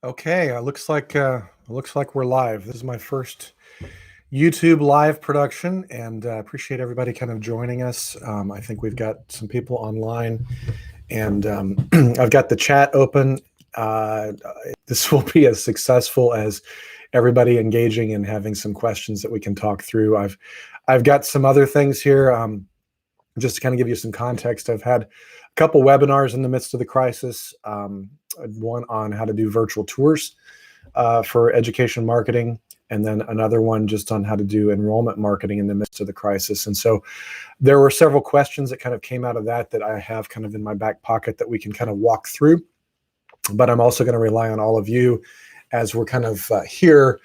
Okay, looks like we're live. This is my first YouTube live production, and appreciate everybody kind of joining us. I think we've got some people online, and I've got the chat open. This will be as successful as everybody engaging and having some questions that we can talk through. I've got some other things here, just to kind of give you some context. I've had a couple webinars in the midst of the crisis. One on how to do virtual tours for education marketing, and then another one just on how to do enrollment marketing in the midst of the crisis. And so there were several questions that kind of came out of that I have kind of in my back pocket that we can kind of walk through. But I'm also going to rely on all of you as we're kind of here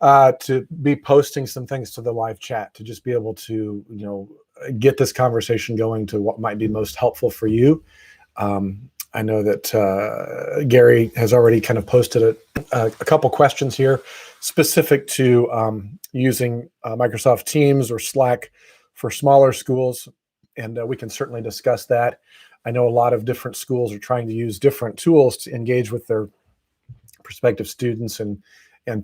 to be posting some things to the live chat, to just be able to, get this conversation going to what might be most helpful for you. I know that Gary has already kind of posted a couple questions here specific to using Microsoft Teams or Slack for smaller schools, and we can certainly discuss that. I know a lot of different schools are trying to use different tools to engage with their prospective students and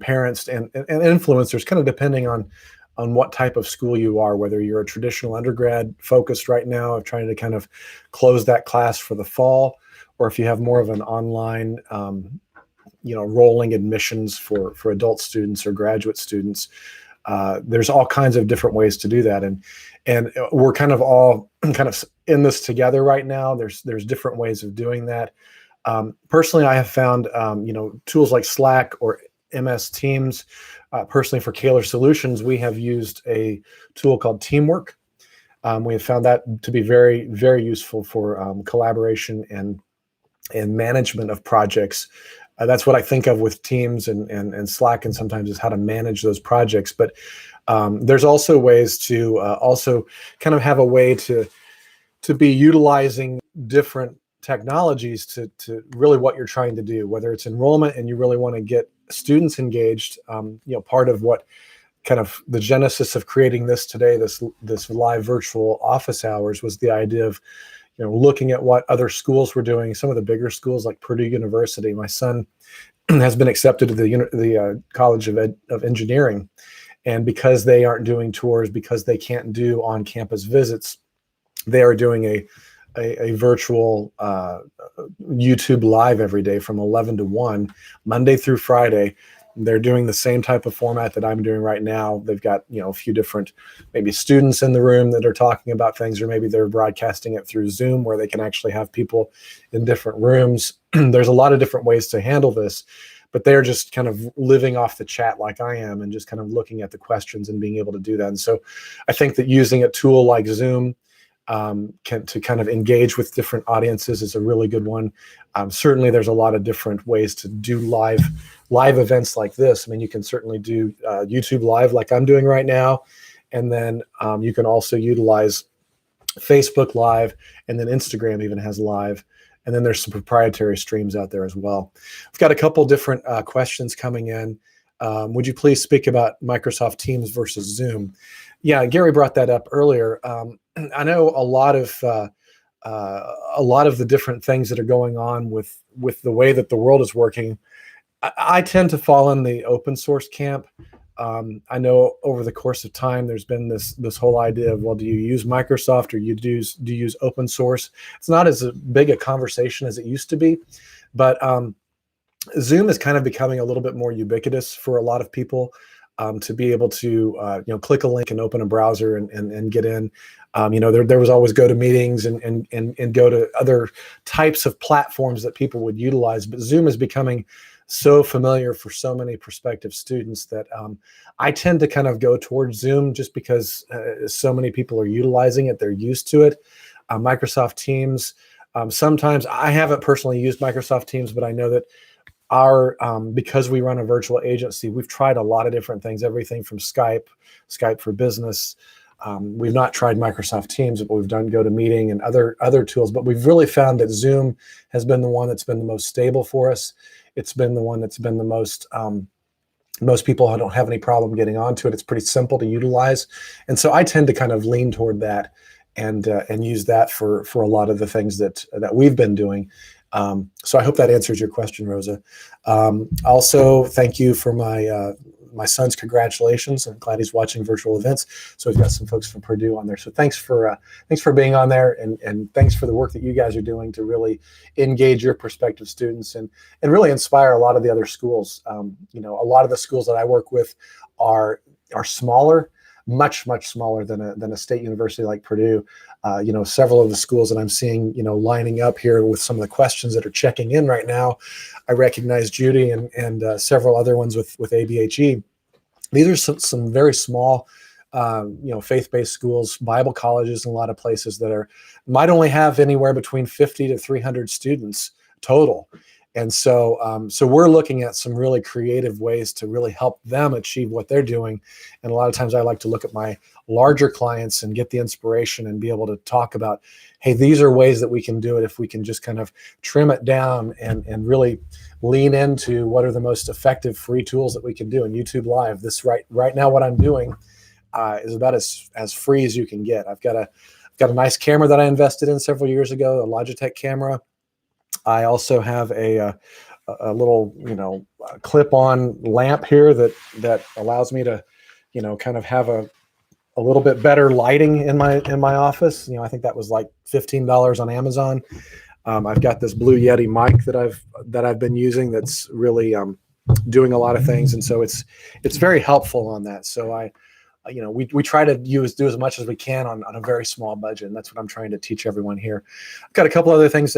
parents and influencers, kind of depending on what type of school you are, whether you're a traditional undergrad focused right now of trying to kind of close that class for the fall, or if you have more of an online, rolling admissions for adult students or graduate students. There's all kinds of different ways to do that. And we're kind of all kind of in this together right now. There's different ways of doing that. Personally, I have found, tools like Slack or MS Teams. Personally, for Caylor Solutions, we have used a tool called Teamwork. We have found that to be very, very useful for collaboration and management of projects. That's what I think of with Teams and Slack, and sometimes is how to manage those projects. But there's also ways to also kind of have a way to be utilizing different technologies to really what you're trying to do, whether it's enrollment and you really want to get students engaged. Part of what kind of the genesis of creating this today, this live virtual office hours, was the idea of looking at what other schools were doing. Some of the bigger schools like Purdue University. My son has been accepted to the College of Engineering, and because they aren't doing tours, because they can't do on-campus visits, they are doing a virtual YouTube live every day from 11 to 1, Monday through Friday. They're doing the same type of format that I'm doing right now. They've got, a few different maybe students in the room that are talking about things, or maybe they're broadcasting it through Zoom where they can actually have people in different rooms. There's a lot of different ways to handle this, but they're just kind of living off the chat like I am and just kind of looking at the questions and being able to do that. And so I think that using a tool like Zoom to kind of engage with different audiences is a really good one. Certainly there's a lot of different ways to do live events like this. I mean, you can certainly do YouTube live like I'm doing right now, and then you can also utilize Facebook Live, and then Instagram even has live, and then there's some proprietary streams out there as well. I've got a couple different questions coming in. Would you please speak about Microsoft Teams versus Zoom? Yeah, Gary brought that up earlier. I know a lot of the different things that are going on with the way that the world is working. I tend to fall in the open source camp. I know over the course of time, there's been this whole idea of, well, do you use Microsoft or do you use open source? It's not as big a conversation as it used to be, but Zoom is kind of becoming a little bit more ubiquitous for a lot of people. To be able to click a link and open a browser and get in. There was always GoToMeetings and go to other types of platforms that people would utilize, but Zoom is becoming so familiar for so many prospective students that I tend to kind of go towards Zoom just because so many people are utilizing it. They're used to it. Microsoft Teams, sometimes I haven't personally used Microsoft Teams, but I know that because we run a virtual agency, we've tried a lot of different things, everything from Skype for Business. We've not tried Microsoft Teams, but we've done GoToMeeting and other tools. But we've really found that Zoom has been the one that's been the most stable for us. It's been the one that's been the most people don't have any problem getting onto it. It's pretty simple to utilize, and so I tend to kind of lean toward that and use that for a lot of the things that we've been doing. So I hope that answers your question, Rosa. Also, thank you for my son's congratulations. I'm glad he's watching virtual events. So we've got some folks from Purdue on there. So thanks for being on there, and thanks for the work that you guys are doing to really engage your prospective students and really inspire a lot of the other schools. A lot of the schools that I work with are smaller, much smaller than a state university like Purdue. Several of the schools that I'm seeing, lining up here with some of the questions that are checking in right now. I recognize Judy and several other ones with ABHE. These are some very small, faith-based schools, Bible colleges in a lot of places that might only have anywhere between 50 to 300 students total. And so we're looking at some really creative ways to really help them achieve what they're doing. And a lot of times I like to look at my larger clients and get the inspiration and be able to talk about, hey, these are ways that we can do it if we can just kind of trim it down and really lean into what are the most effective free tools that we can do. And YouTube Live, this right now what I'm doing is about as free as you can get. I've got a nice camera that I invested in several years ago, a Logitech camera. I also have a little, clip-on lamp here that allows me to, kind of have a little bit better lighting in my office. I think that was like $15 on Amazon. I've got this Blue Yeti mic that I've been using that's really doing a lot of things, and so it's very helpful on that. So we try to do as much as we can on a very small budget, and that's what I'm trying to teach everyone here. I've got a couple other things.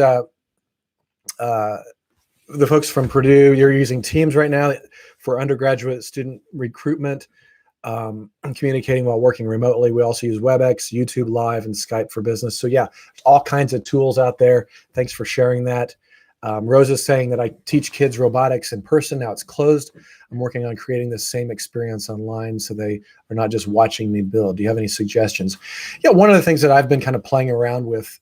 The folks from Purdue, you're using Teams right now for undergraduate student recruitment, and communicating while working remotely. We also use WebEx, YouTube Live, and Skype for Business. So yeah, all kinds of tools out there. Thanks for sharing that. Rosa's saying that I teach kids robotics in person. Now it's closed. I'm working on creating the same experience online so they are not just watching me build. Do you have any suggestions? Yeah, one of the things that I've been kind of playing around with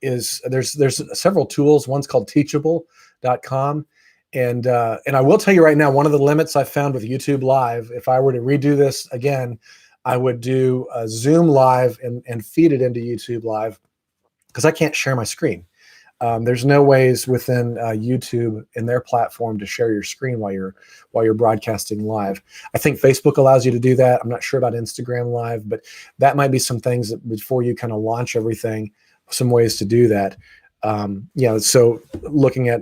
is there's several tools. One's called teachable.com. And I will tell you right now, one of the limits I found with YouTube Live, if I were to redo this again, I would do a Zoom Live and feed it into YouTube Live, because I can't share my screen. There's no ways within YouTube in their platform to share your screen while you're broadcasting live. I think Facebook allows you to do that. I'm not sure about Instagram Live, but that might be some things that before you kind of launch everything, some ways to do that. So looking at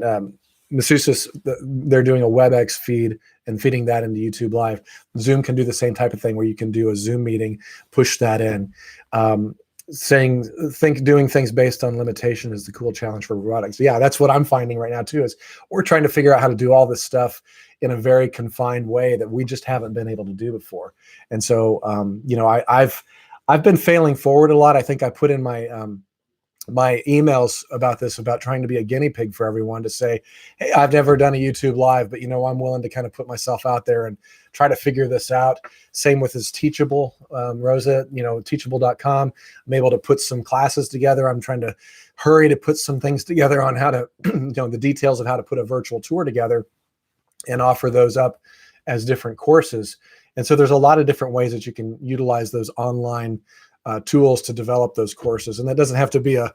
Masusis, they're doing a WebEx feed and feeding that into YouTube Live. Zoom can do the same type of thing where you can do a Zoom meeting, push that in. Doing things based on limitation is the cool challenge for robotics. Yeah, that's what I'm finding right now too, is we're trying to figure out how to do all this stuff in a very confined way that we just haven't been able to do before. And so, I've been failing forward a lot. I think I put in my emails about trying to be a guinea pig for everyone, to say, hey, I've never done a YouTube Live, but I'm willing to kind of put myself out there and try to figure this out. Same with this Teachable, Rosa, teachable.com. I'm able to put some classes together. I'm trying to hurry to put some things together on how to, the details of how to put a virtual tour together and offer those up as different courses. And so there's a lot of different ways that you can utilize those online tools to develop those courses. And that doesn't have to be a,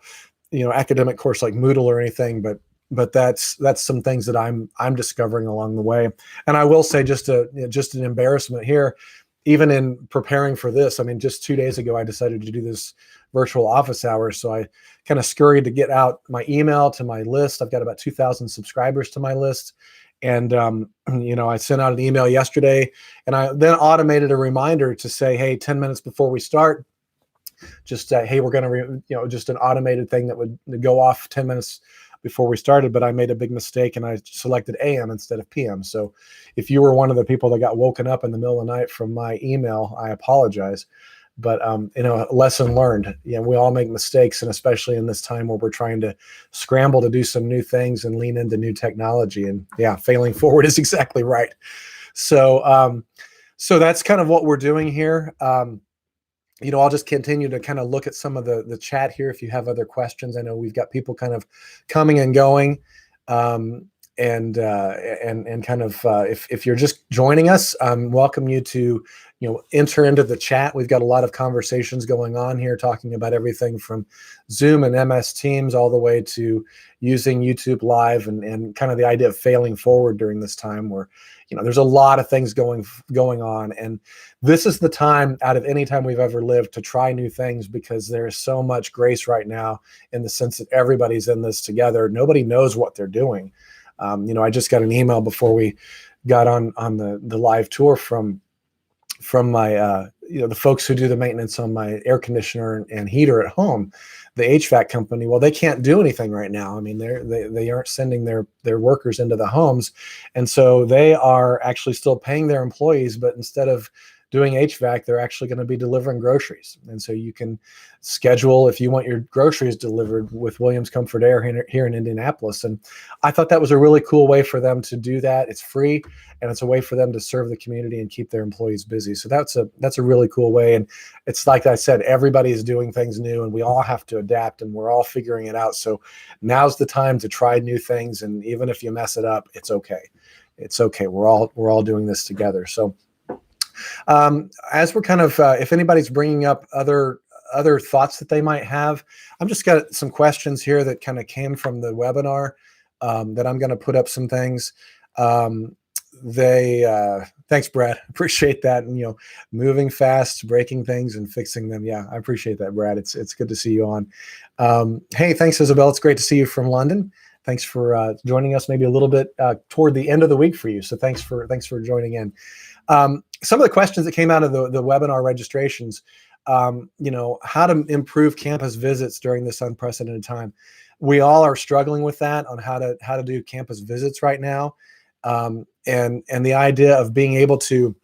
academic course like Moodle or anything, but that's some things that I'm discovering along the way. And I will say, just an embarrassment here, even in preparing for this, I mean, just 2 days ago, I decided to do this virtual office hours. So I kind of scurried to get out my email to my list. I've got about 2,000 subscribers to my list. And, I sent out an email yesterday, and I then automated a reminder to say, hey, 10 minutes before we start, just, hey, we're going to, just an automated thing that would go off 10 minutes before we started. But I made a big mistake and I selected AM instead of PM. So if you were one of the people that got woken up in the middle of the night from my email, I apologize. But, lesson learned. We all make mistakes, and especially in this time where we're trying to scramble to do some new things and lean into new technology. And yeah, failing forward is exactly right. So, so that's kind of what we're doing here. I'll just continue to kind of look at some of the chat here if you have other questions. I know we've got people kind of coming and going. and kind of if you're just joining us, welcome you to enter into the chat. We've got a lot of conversations going on here, talking about everything from Zoom and MS Teams all the way to using YouTube Live and kind of the idea of failing forward during this time where there's a lot of things going on, and this is the time out of any time we've ever lived to try new things, because there is so much grace right now in the sense that everybody's in this together. Nobody knows what they're doing. I just got an email before we got on the live tour from my the folks who do the maintenance on my air conditioner and heater at home, the HVAC company. Well, they can't do anything right now. I mean, they aren't sending their workers into the homes, and so they are actually still paying their employees, but instead of doing HVAC, they're actually going to be delivering groceries. And so you can schedule if you want your groceries delivered with Williams Comfort Air here in Indianapolis. And I thought that was a really cool way for them to do that. It's free, and it's a way for them to serve the community and keep their employees busy. So that's a really cool way. And it's like I said, everybody is doing things new, and we all have to adapt, and we're all figuring it out. So now's the time to try new things. And even if you mess it up, it's okay. It's okay. We're all doing this together. So as we're kind of, if anybody's bringing up other thoughts that they might have, I'm just got some questions here that kind of came from the webinar that I'm going to put up some things. Thanks, Brad. Appreciate that. And, moving fast, breaking things and fixing them. Yeah, I appreciate that, Brad. It's good to see you on. Hey, thanks, Isabel. It's great to see you from London. Thanks for joining us maybe a little bit toward the end of the week for you. So thanks for joining in. Some of the questions that came out of the webinar registrations, how to improve campus visits during this unprecedented time. We all are struggling with that, on how to do campus visits right now. And the idea of being able to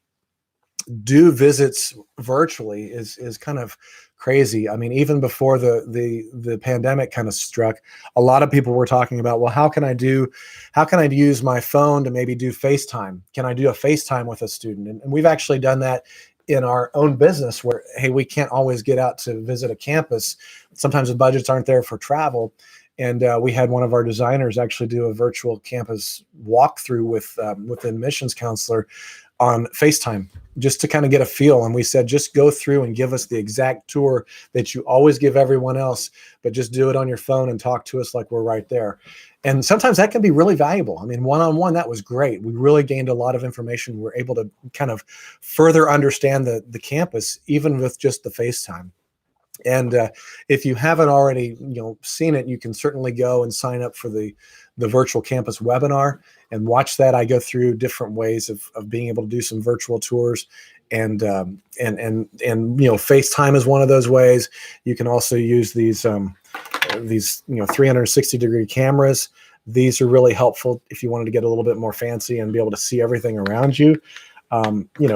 do visits virtually is kind of crazy. I mean, even before the pandemic kind of struck, a lot of people were talking about, well, how can I use my phone to maybe do FaceTime? Can I do a FaceTime with a student? And we've actually done that in our own business where, hey, we can't always get out to visit a campus. Sometimes the budgets aren't there for travel. And we had one of our designers actually do a virtual campus walkthrough with the admissions counselor on FaceTime, just to kind of get a feel. And we said, just go through and give us the exact tour that you always give everyone else, but just do it on your phone and talk to us like we're right there. And sometimes that can be really valuable. I mean, one-on-one, that was great. We really gained a lot of information. We're able to kind of further understand the campus, even with just the FaceTime. And if you haven't already, seen it, you can certainly go and sign up for the virtual campus webinar and watch that. I go through different ways of being able to do some virtual tours, and FaceTime is one of those ways. You can also use these 360-degree cameras. These are really helpful if you wanted to get a little bit more fancy and be able to see everything around you.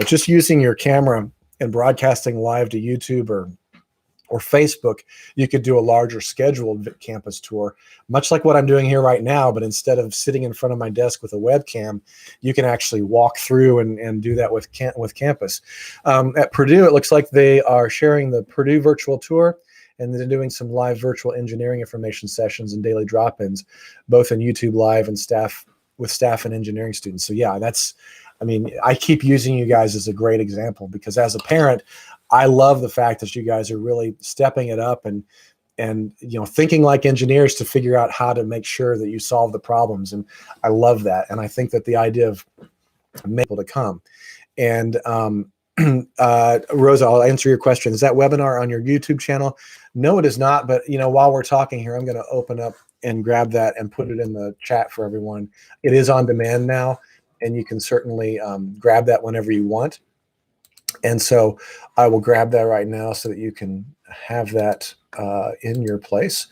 Just using your camera and broadcasting live to YouTube or Facebook, you could do a larger scheduled campus tour, much like what I'm doing here right now. But instead of sitting in front of my desk with a webcam, you can actually walk through and do that with campus. At Purdue, it looks like they are sharing the Purdue virtual tour, and they're doing some live virtual engineering information sessions and daily drop-ins, both in YouTube Live and with staff and engineering students. So yeah, I keep using you guys as a great example, because as a parent, I love the fact that you guys are really stepping it up and thinking like engineers to figure out how to make sure that you solve the problems. And I love that. And I think that the idea of people to come. And Rosa, I'll answer your question. Is that webinar on your YouTube channel? No, it is not. But while we're talking here, I'm going to open up and grab that and put it in the chat for everyone. It is on demand now, and you can certainly grab that whenever you want. And so I will grab that right now so that you can have that in your place.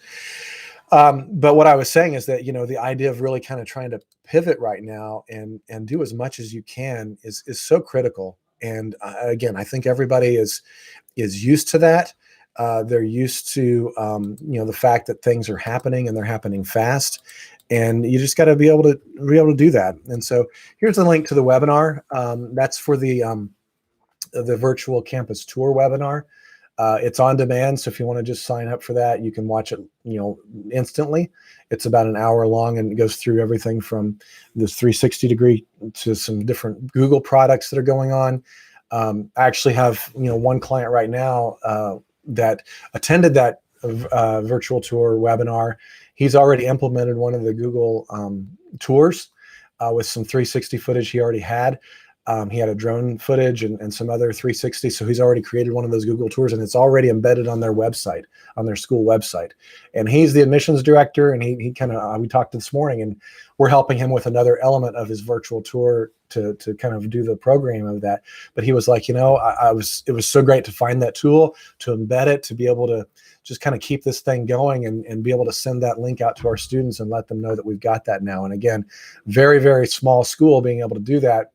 But what I was saying is that, the idea of really kind of trying to pivot right now and do as much as you can is so critical. And again, I think everybody is used to that. They're used to, the fact that things are happening and they're happening fast. And you just got to be able to do that. And so here's the link to the webinar. That's for the virtual campus tour webinar. It's on demand, so if you want to just sign up for that, you can watch it, instantly. It's about an hour long, and it goes through everything from this 360 degree to some different Google products that are going on. I actually have, one client right now that attended that virtual tour webinar. He's already implemented one of the Google tours with some 360 footage he already had. He had a drone footage and some other 360. So he's already created one of those Google tours, and it's already embedded on their website, on their school website. And he's the admissions director, and he kind of, we talked this morning, and we're helping him with another element of his virtual tour to kind of do the program of that. But he was like, it was so great to find that tool, to embed it, to be able to just kind of keep this thing going and be able to send that link out to our students and let them know that we've got that now. And again, very, very small school being able to do that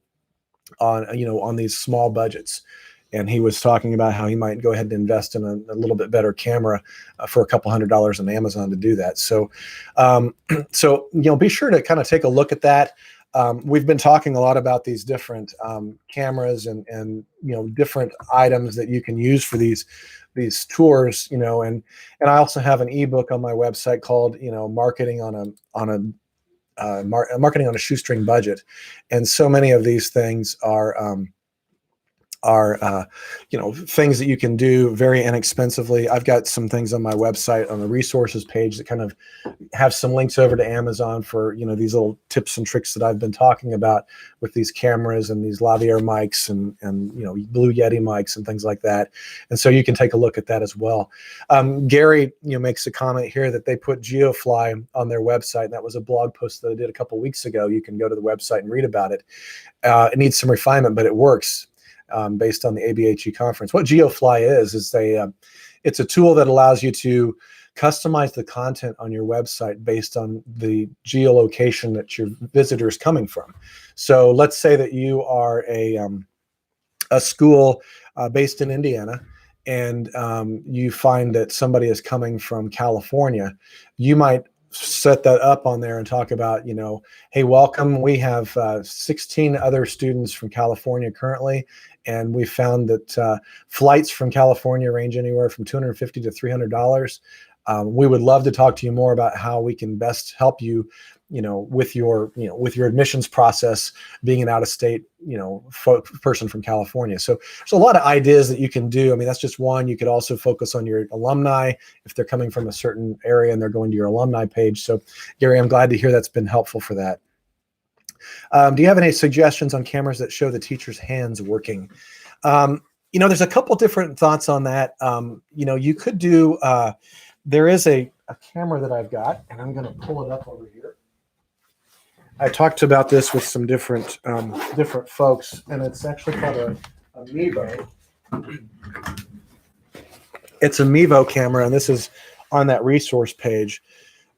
on these small budgets. And he was talking about how he might go ahead and invest in a little bit better camera for a couple $100 on Amazon to do that. So, be sure to kind of take a look at that. We've been talking a lot about these different cameras and different items that you can use for these tours, and I also have an ebook on my website called, marketing on a shoestring budget. And so many of these things are things that you can do very inexpensively. I've got some things on my website on the resources page that kind of have some links over to Amazon for, these little tips and tricks that I've been talking about with these cameras and these lavalier mics and Blue Yeti mics and things like that. And so you can take a look at that as well. Gary, makes a comment here that they put GeoFly on their website. And that was a blog post that I did a couple weeks ago. You can go to the website and read about it. It needs some refinement, but it works. Based on the ABHE conference. What GeoFly is it's a tool that allows you to customize the content on your website based on the geolocation that your visitor is coming from. So let's say that you are a school based in Indiana, and you find that somebody is coming from California. You might set that up on there and talk about, hey, welcome. We have 16 other students from California currently, and we found that flights from California range anywhere from $250 to $300. We would love to talk to you more about how we can best help you, with your admissions process, being an out-of-state, person from California. So there's a lot of ideas that you can do. I mean, that's just one. You could also focus on your alumni if they're coming from a certain area and they're going to your alumni page. So Gary, I'm glad to hear that's been helpful for that. Do you have any suggestions on cameras that show the teacher's hands working? There's a couple different thoughts on that. You could do, there is a camera that I've got, and I'm going to pull it up over here. I talked about this with some different folks, and it's actually called a Evo. It's a Evo camera, and this is on that resource page.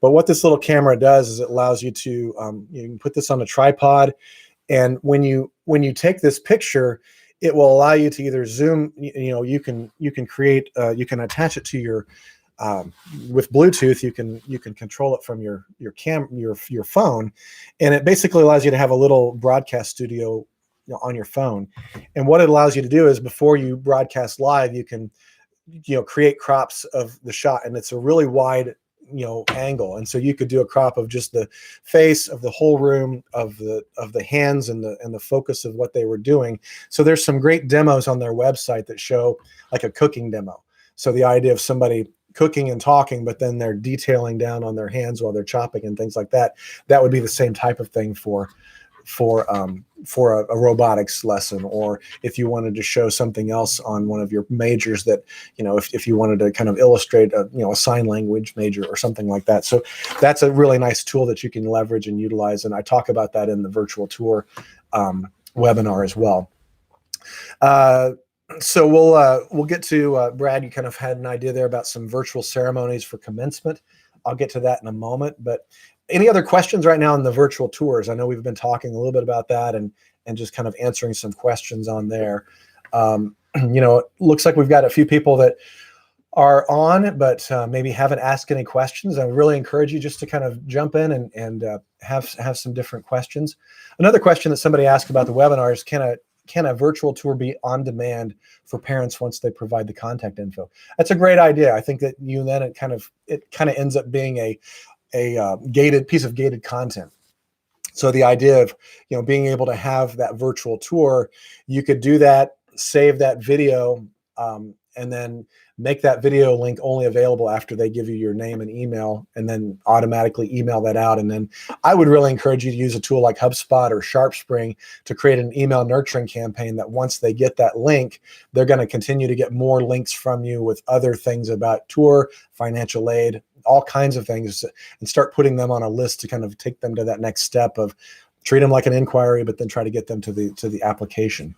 But what this little camera does is it allows you to you can put this on a tripod, and when you take this picture, it will allow you to either zoom. You can create you can attach it to your with Bluetooth. You can control it from your phone, and it basically allows you to have a little broadcast studio on your phone. And what it allows you to do is before you broadcast live, you can create crops of the shot, and it's a really wide angle, and so you could do a crop of just the face of the whole room, of the hands and the focus of what they were doing. So there's some great demos on their website that show like a cooking demo. So the idea of somebody cooking and talking, but then they're detailing down on their hands while they're chopping and things like that. That would be the same type of thing for a robotics lesson, or if you wanted to show something else on one of your majors that, if you wanted to kind of illustrate a sign language major or something like that. So that's a really nice tool that you can leverage and utilize. And I talk about that in the virtual tour webinar as well. So we'll get to Brad. You kind of had an idea there about some virtual ceremonies for commencement. I'll get to that in a moment, but any other questions right now on the virtual tours? I know we've been talking a little bit about that and just kind of answering some questions on there. It looks like we've got a few people that are on, but maybe haven't asked any questions. I really encourage you just to kind of jump in and have some different questions. Another question that somebody asked about the webinar is, can can a virtual tour be on demand for parents once they provide the contact info? That's a great idea. I think that it kind of ends up being a gated piece of gated content. So the idea of, being able to have that virtual tour, you could do that, save that video, and then make that video link only available after they give you your name and email, and then automatically email that out. And then I would really encourage you to use a tool like HubSpot or SharpSpring to create an email nurturing campaign that once they get that link, they're going to continue to get more links from you with other things about tour, financial aid, all kinds of things, and start putting them on a list to kind of take them to that next step of treat them like an inquiry, but then try to get them to the application.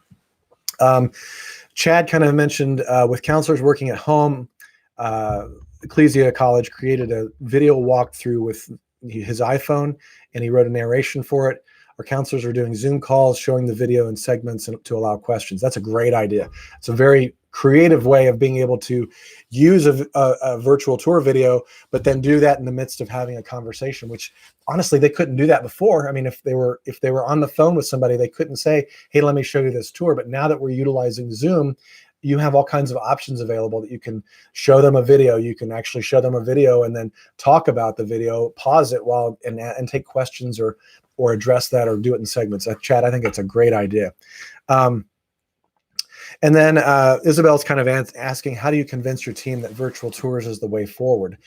Chad kind of mentioned with counselors working at home, Ecclesia College created a video walkthrough with his iPhone, and he wrote a narration for it. Our counselors are doing Zoom calls, showing the video in segments to allow questions. That's a great idea. It's a very creative way of being able to use a virtual tour video, but then do that in the midst of having a conversation, which honestly, they couldn't do that before. I mean, if they were on the phone with somebody, they couldn't say, hey, let me show you this tour. But now that we're utilizing Zoom, you have all kinds of options available that you can show them a video. You can actually show them a video and then talk about the video, pause it and take questions or address that or do it in segments. Chad, I think it's a great idea. And then Isabel's kind of asking, how do you convince your team that virtual tours is the way forward?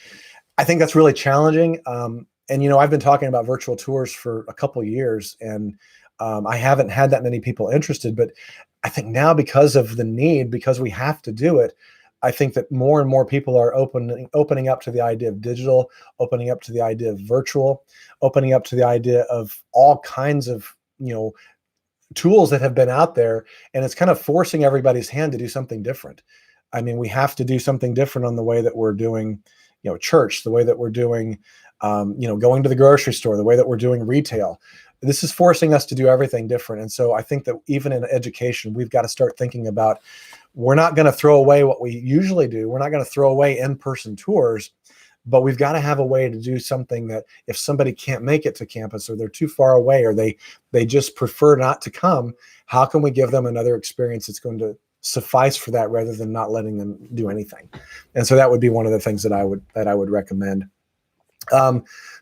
I think that's really challenging. And, I've been talking about virtual tours for a couple of years, and I haven't had that many people interested. But I think now, because of the need, because we have to do it, I think that more and more people are opening up to the idea of digital, opening up to the idea of virtual, opening up to the idea of all kinds of, tools that have been out there, and it's kind of forcing everybody's hand to do something different. I mean, we have to do something different on the way that we're doing, church, the way that we're doing, going to the grocery store, the way that we're doing retail. This is forcing us to do everything different. And so I think that even in education, we've got to start thinking about, we're not going to throw away what we usually do. We're not going to throw away in-person tours, but we've got to have a way to do something that if somebody can't make it to campus, or they're too far away, or they just prefer not to come, how can we give them another experience that's going to suffice for that, rather than not letting them do anything? And so that would be one of the things that I would recommend.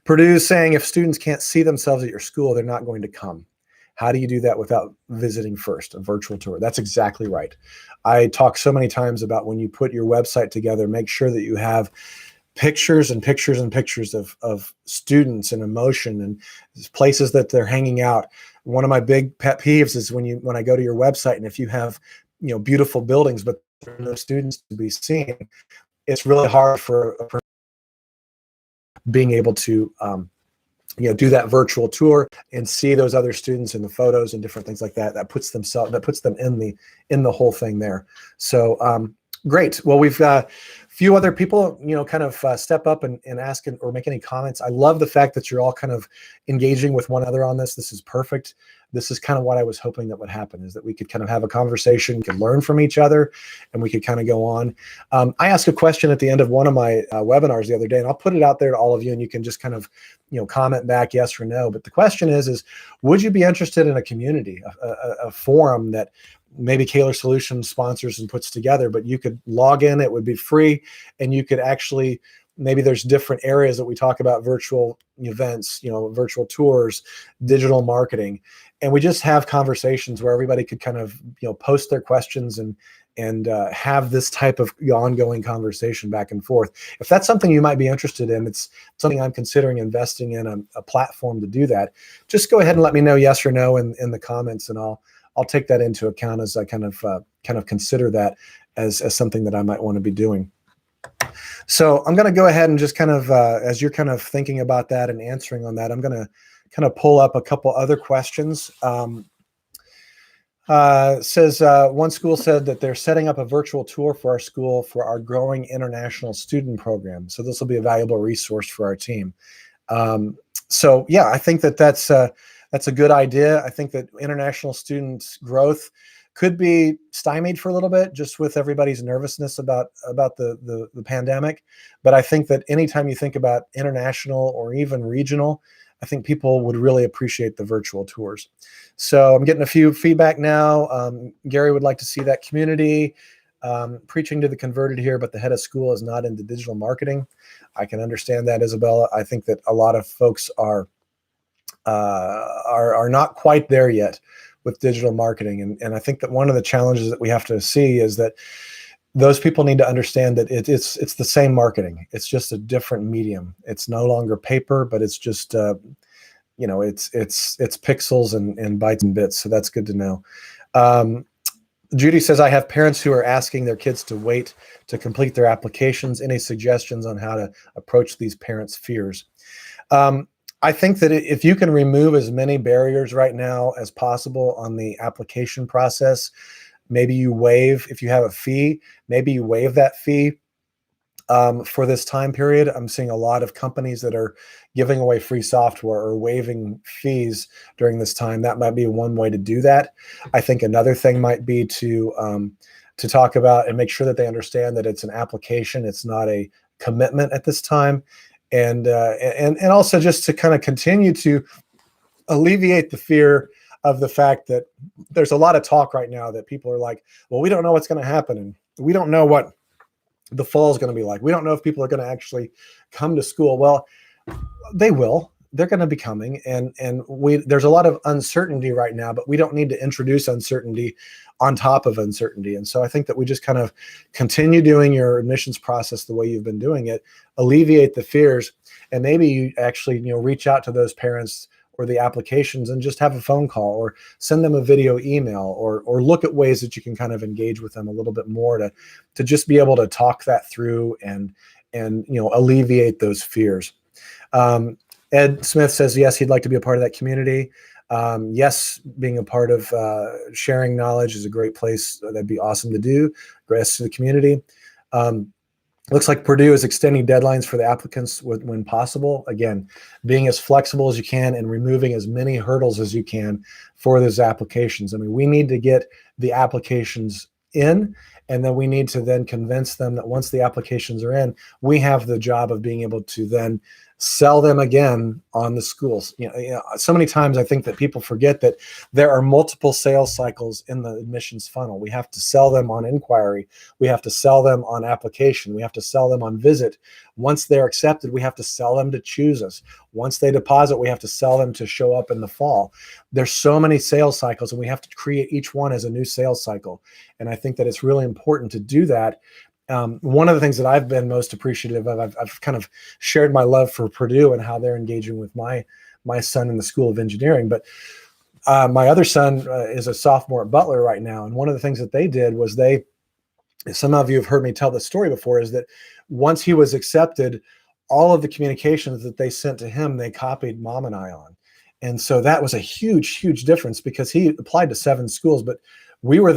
Purdue is saying, if students can't see themselves at your school, they're not going to come. How do you do that without visiting first? A virtual tour. That's exactly right. I talk so many times about, when you put your website together, make sure that you have pictures and pictures and pictures of students and emotion and places that they're hanging out. One of my big pet peeves is when I go to your website, and if you have, beautiful buildings, but there are no students to be seen, it's really hard for a person being able to, do that virtual tour and see those other students in the photos and different things like that. That puts them in the whole thing there. So, great. Well, we've got a few other people, kind of step up and ask or make any comments. I love the fact that you're all kind of engaging with one another on this. This is perfect. This is kind of what I was hoping that would happen, is that we could kind of have a conversation, we could learn from each other, and we could kind of go on. I asked a question at the end of one of my webinars the other day, and I'll put it out there to all of you, and you can just kind of, comment back yes or no. But the question is would you be interested in a community, a forum that maybe Caylor Solutions sponsors and puts together, but you could log in, it would be free, and you could actually, maybe there's different areas that we talk about, virtual events, virtual tours, digital marketing, and we just have conversations where everybody could kind of, post their questions and have this type of ongoing conversation back and forth. If that's something you might be interested in, it's something I'm considering investing in, a platform to do that. Just go ahead and let me know yes or no in the comments, and I'll take that into account as I kind of consider that as something that I might want to be doing. So I'm going to go ahead and just kind of, as you're kind of thinking about that and answering on that, I'm going to kind of pull up a couple other questions. Says one school said that they're setting up a virtual tour for our school for our growing international student program. So this will be a valuable resource for our team. So yeah, I think that's a good idea. I think that international students growth could be stymied for a little bit, just with everybody's nervousness about the pandemic. But I think that anytime you think about international or even regional, I think people would really appreciate the virtual tours. So I'm getting a few feedback now. Gary would like to see that community. Preaching to the converted here, but the head of school is not into digital marketing. I can understand that, Isabella. I think that a lot of folks are not quite there yet with digital marketing. And I think that one of the challenges that we have to see is that those people need to understand that it's the same marketing. It's just a different medium. It's no longer paper, but it's just it's pixels and bytes and bits. So that's good to know. Judy says, I have parents who are asking their kids to wait to complete their applications. Any suggestions on how to approach these parents' fears? I think that if you can remove as many barriers right now as possible on the application process, maybe you waive, if you have a fee, maybe you waive that fee for this time period. I'm seeing a lot of companies that are giving away free software or waiving fees during this time. That might be one way to do that. I think another thing might be to talk about and make sure that they understand that it's an application. It's not a commitment at this time. And also just to kind of continue to alleviate the fear of the fact that there's a lot of talk right now that people are like, well, we don't know what's going to happen. And we don't know what the fall is going to be like. We don't know if people are going to actually come to school. Well, they will. They're going to be coming. And there's a lot of uncertainty right now, but we don't need to introduce uncertainty on top of uncertainty. And so I think that we just kind of continue doing your admissions process the way you've been doing it, alleviate the fears, and maybe you actually, reach out to those parents or the applications and just have a phone call or send them a video email or look at ways that you can kind of engage with them a little bit more to just be able to talk that through and alleviate those fears. Ed Smith says, yes, he'd like to be a part of that community. Yes, being a part of sharing knowledge is a great place. That'd be awesome to do. Grace to the community. Looks like Purdue is extending deadlines for the applicants when possible. Again, being as flexible as you can and removing as many hurdles as you can for those applications. I mean, we need to get the applications in, and then we need to then convince them that once the applications are in, we have the job of being able to then sell them again on the schools. So many times I think that people forget that there are multiple sales cycles in the admissions funnel. We have to sell them on inquiry. We have to sell them on application. We have to sell them on visit. Once they're accepted, we have to sell them to choose us. Once they deposit, we have to sell them to show up in the fall. There's so many sales cycles, and we have to create each one as a new sales cycle. And I think that it's really important to do that. One of the things that I've been most appreciative of, I've kind of shared my love for Purdue and how they're engaging with my son in the School of Engineering. But my other son is a sophomore at Butler right now. And one of the things that they did was some of you have heard me tell this story before, is that once he was accepted, all of the communications that they sent to him, they copied Mom and I on. And so that was a huge, huge difference because he applied to 7 schools, but we were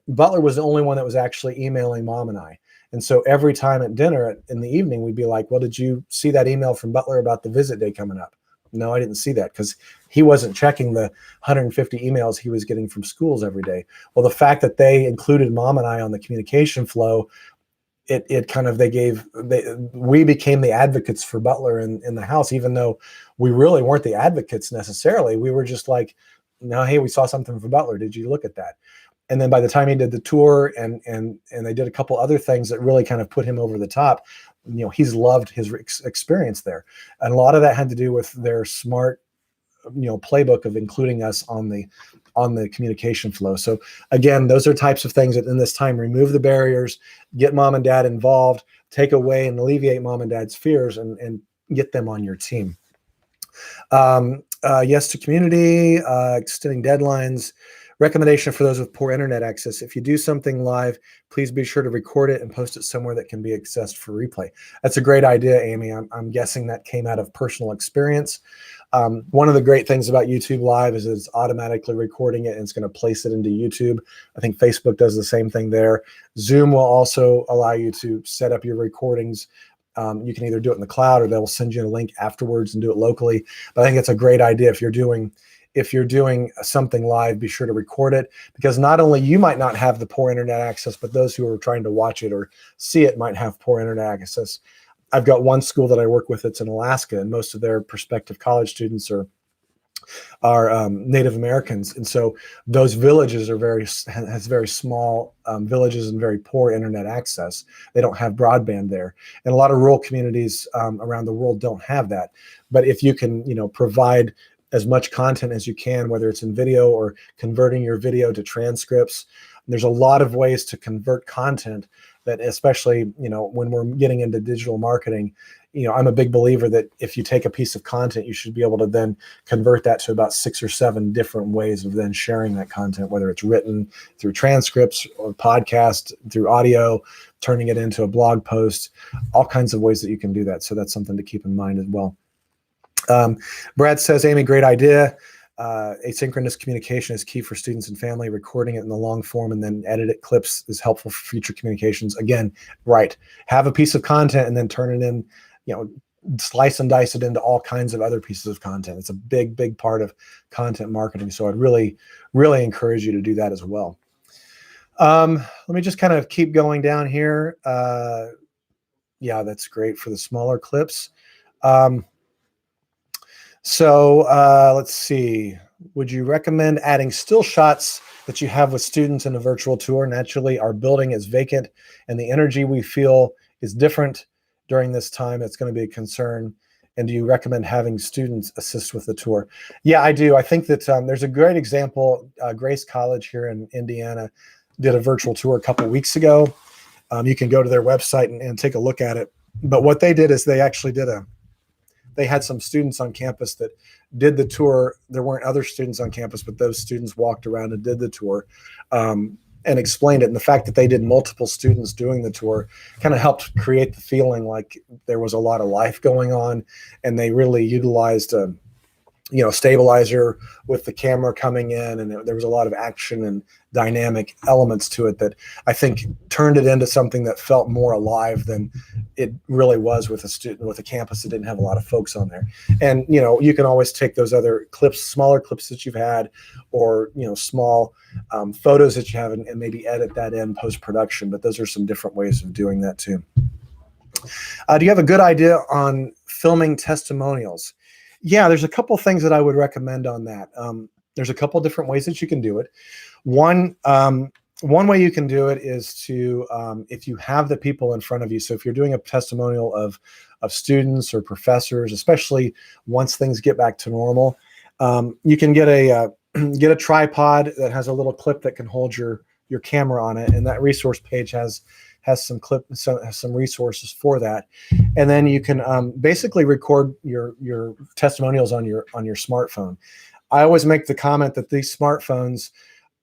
Butler was the only one that was actually emailing Mom and I. And so every time at dinner in the evening, we'd be like, well, did you see that email from Butler about the visit day coming up? No, I didn't see that, because he wasn't checking the 150 emails he was getting from schools every day. Well, the fact that they included Mom and I on the communication flow, we became the advocates for Butler in the house, even though we really weren't the advocates necessarily. We were just like, no, hey, we saw something from Butler. Did you look at that? And then by the time he did the tour and they did a couple other things that really kind of put him over the top, he's loved his experience there. And a lot of that had to do with their smart, playbook of including us on the communication flow. So again, those are types of things that in this time, remove the barriers, get Mom and Dad involved, take away and alleviate Mom and Dad's fears, and get them on your team. Yes to community, extending deadlines. Recommendation for those with poor internet access: if you do something live, please be sure to record it and post it somewhere that can be accessed for replay. That's a great idea, Amy. I'm guessing that came out of personal experience. One of the great things about YouTube Live is it's automatically recording it and it's going to place it into YouTube. I think Facebook does the same thing there. Zoom will also allow you to set up your recordings. You can either do it in the cloud or they'll send you a link afterwards and do it locally. But I think it's a great idea. If you're doing something live, be sure to record it, because not only you might not have the poor internet access, but those who are trying to watch it or see it might have poor internet access. I've got one school that I work with that's in Alaska, and most of their prospective college students are Native Americans, and so those villages are has very small villages and very poor internet access. They don't have broadband there, and a lot of rural communities around the world don't have that. But if you can, provide as much content as you can, whether it's in video or converting your video to transcripts, there's a lot of ways to convert content that, especially when we're getting into digital marketing. I'm a big believer that if you take a piece of content, you should be able to then convert that to about 6 or 7 different ways of then sharing that content, whether it's written through transcripts or podcast, through audio, turning it into a blog post, all kinds of ways that you can do that. So that's something to keep in mind as well. Brad says, Amy, great idea. Asynchronous communication is key for students and family. Recording it in the long form and then edited clips is helpful for future communications. Again, right. Have a piece of content and then turn it in, slice and dice it into all kinds of other pieces of content. It's a big, big part of content marketing. So I'd really, really encourage you to do that as well. Let me just kind of keep going down here. Yeah, that's great for the smaller clips. Let's see. Would you recommend adding still shots that you have with students in a virtual tour? Naturally, our building is vacant and the energy we feel is different during this time. It's going to be a concern. And do you recommend having students assist with the tour? Yeah, I do. I think that there's a great example. Grace College here in Indiana did a virtual tour a couple weeks ago. You can go to their website and take a look at it. But what they did is they actually they had some students on campus that did the tour. There weren't other students on campus, but those students walked around and did the tour and explained it. And the fact that they did multiple students doing the tour kind of helped create the feeling like there was a lot of life going on. And they really utilized a stabilizer with the camera coming in, and there was a lot of action and dynamic elements to it that I think turned it into something that felt more alive than it really was with a campus that didn't have a lot of folks on there. And you can always take those other clips, smaller clips that you've had, or small photos that you have, and maybe edit that in post-production. But those are some different ways of doing that too. Do you have a good idea on filming testimonials? Yeah, there's a couple things that I would recommend on that. There's a couple different ways that you can do it. One way you can do it is to, if you have the people in front of you. So if you're doing a testimonial of students or professors, especially once things get back to normal, you can get a tripod that has a little clip that can hold your camera on it, and that resource page has some resources for that. And then you can basically record your testimonials on your smartphone. I always make the comment that these smartphones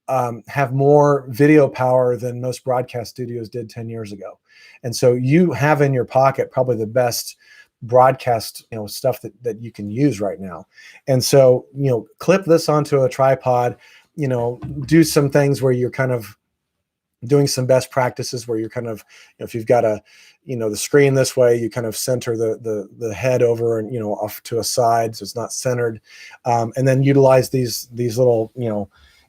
have more video power than most broadcast studios did 10 years ago. And so you have in your pocket probably the best broadcast stuff that you can use right now. And so clip this onto a tripod, do some things where you're kind of doing some best practices where you're kind of, if you've got the screen this way, you kind of center the head over and, off to a side so it's not centered. And then utilize these little,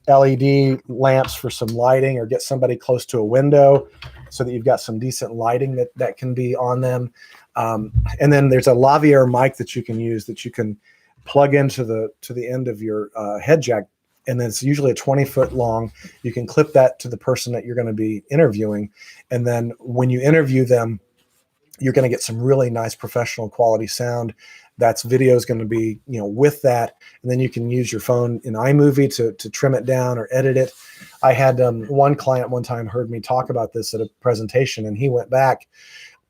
LED lamps for some lighting, or get somebody close to a window so that you've got some decent lighting that can be on them. And then there's a lavalier mic that you can use that you can plug into the end of your head jack. And then it's usually a 20-foot long. You can clip that to the person that you're going to be interviewing. And then when you interview them, you're going to get some really nice professional quality sound. That's video is going to be, with that. And then you can use your phone in iMovie to trim it down or edit it. I had one client one time heard me talk about this at a presentation, and he went back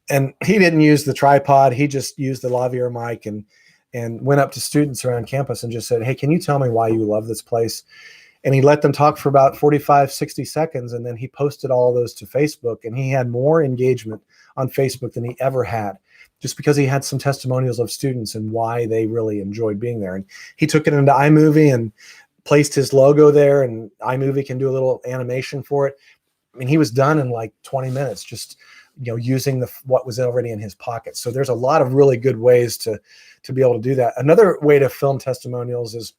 and he didn't use the tripod. He just used the lavalier mic and went up to students around campus and just said, hey, can you tell me why you love this place? And he let them talk for about 45, 60 seconds. And then he posted all of those to Facebook, and he had more engagement on Facebook than he ever had, just because he had some testimonials of students and why they really enjoyed being there. And he took it into iMovie and placed his logo there, and iMovie can do a little animation for it. I mean, he was done in like 20 minutes, just using what was already in his pocket. So there's a lot of really good ways to be able to do that. Another way to film testimonials is,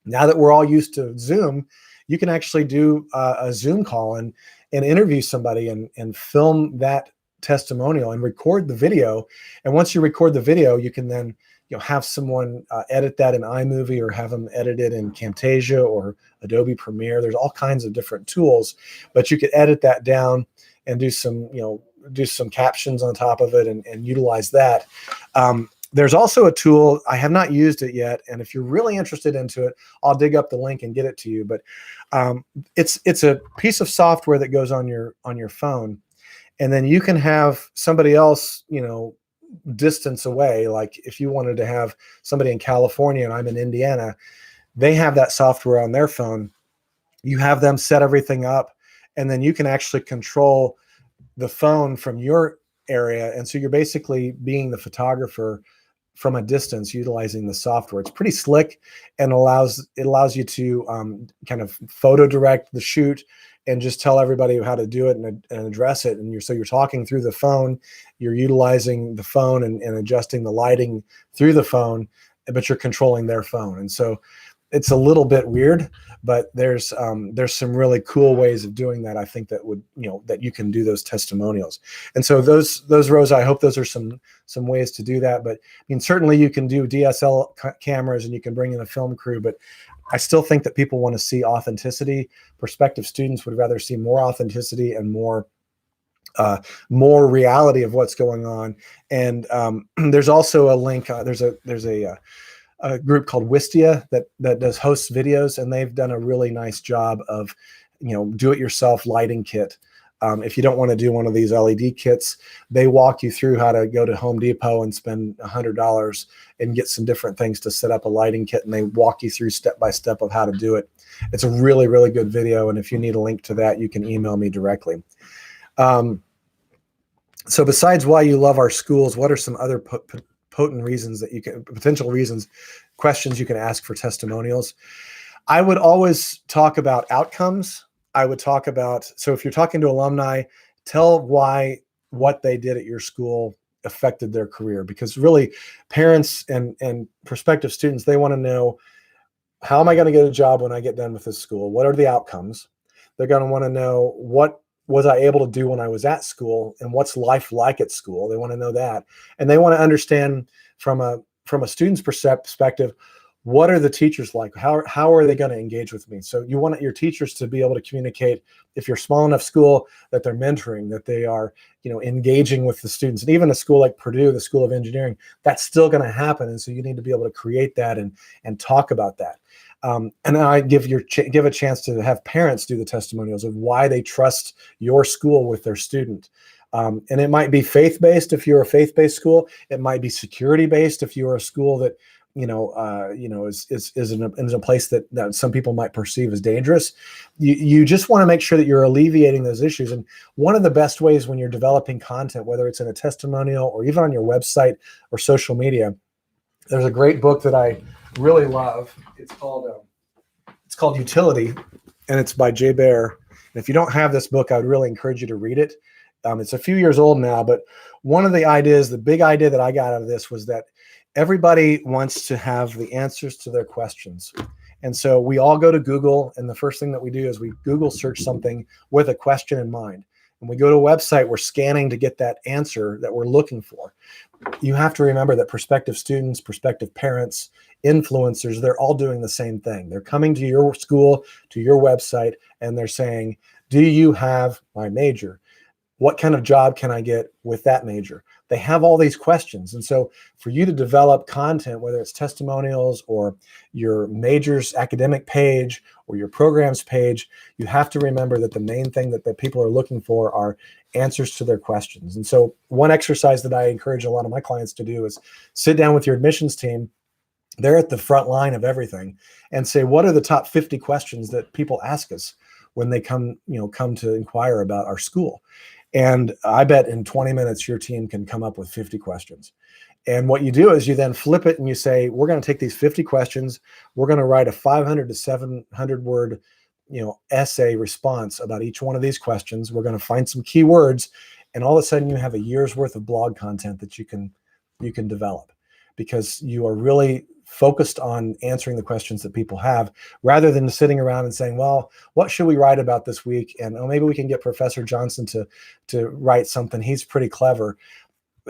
now that we're all used to Zoom, you can actually do a Zoom call and interview somebody and film that testimonial and record the video. And once you record the video, you can then have someone edit that in iMovie, or have them edit it in Camtasia or Adobe Premiere. There's all kinds of different tools, but you could edit that down and do some captions on top of it and utilize that. There's also a tool, I have not used it yet, and if you're really interested into it, I'll dig up the link and get it to you. But it's a piece of software that goes on your phone, and then you can have somebody else, distance away. Like if you wanted to have somebody in California and I'm in Indiana, they have that software on their phone. You have them set everything up, and then you can actually control the phone from your area. And so you're basically being the photographer from a distance, utilizing the software. It's pretty slick, and it allows you to kind of photo direct the shoot and just tell everybody how to do it and address it. And you're talking through the phone, you're utilizing the phone and adjusting the lighting through the phone, but you're controlling their phone. And so it's a little bit weird, but there's some really cool ways of doing that. I think that would, that you can do those testimonials. And so those Rosa, I hope those are some ways to do that. But I mean, certainly you can do DSL cameras and you can bring in a film crew, but I still think that people want to see authenticity. Prospective students would rather see more authenticity and more reality of what's going on. And there's also a link. There's a group called Wistia that does host videos, and they've done a really nice job of, do-it-yourself lighting kit. If you don't want to do one of these LED kits, they walk you through how to go to Home Depot and spend $100 and get some different things to set up a lighting kit, and they walk you through step by step of how to do it. It's a really, really good video, and if you need a link to that, you can email me directly. So besides why you love our schools, what are some other potent reasons that questions you can ask for testimonials? I would always talk about outcomes. I would talk about, so if you're talking to alumni, tell why what they did at your school affected their career, because really parents and prospective students, they want to know, how am I going to get a job when I get done with this school? What are the outcomes? They're going to want to know, what was I able to do when I was at school, and what's life like at school? They want to know that. And they want to understand from a student's perspective, what are the teachers like? How are they going to engage with me? So you want your teachers to be able to communicate, if you're small enough school, that they're mentoring, that they are, engaging with the students. And even a school like Purdue, the School of Engineering, that's still going to happen. And so you need to be able to create that and talk about that. And then I give a chance to have parents do the testimonials of why they trust your school with their student. And it might be faith-based if you're a faith-based school. It might be security-based if you're a school that is in a place that some people might perceive as dangerous. You just want to make sure that you're alleviating those issues. And one of the best ways when you're developing content, whether it's in a testimonial or even on your website or social media, there's a great book that I really love. It's called Utility, and it's by Jay Baer. And if you don't have this book, I would really encourage you to read it. It's a few years old now, but one of the big idea that I got out of this was that everybody wants to have the answers to their questions. And so we all go to Google, and the first thing that we do is we Google search something with a question in mind. And we go to a website, we're scanning to get that answer that we're looking for. You have to remember that prospective students, prospective parents, influencers, they're all doing the same thing. They're coming to your school, to your website, and they're saying, do you have my major? What kind of job can I get with that major? They have all these questions. And so for you to develop content, whether it's testimonials or your major's academic page or your programs page, you have to remember that the main thing that the people are looking for are answers to their questions. And so one exercise that I encourage a lot of my clients to do is sit down with your admissions team. They're at the front line of everything, and say, what are the top 50 questions that people ask us when they come to inquire about our school? And I bet in 20 minutes, your team can come up with 50 questions. And what you do is you then flip it and you say, we're going to take these 50 questions. We're going to write a 500 to 700 word, essay response about each one of these questions. We're going to find some keywords, and all of a sudden you have a year's worth of blog content that you can develop, because you are really focused on answering the questions that people have, rather than sitting around and saying, well, what should we write about this week? And oh, maybe we can get Professor Johnson to write something. He's pretty clever.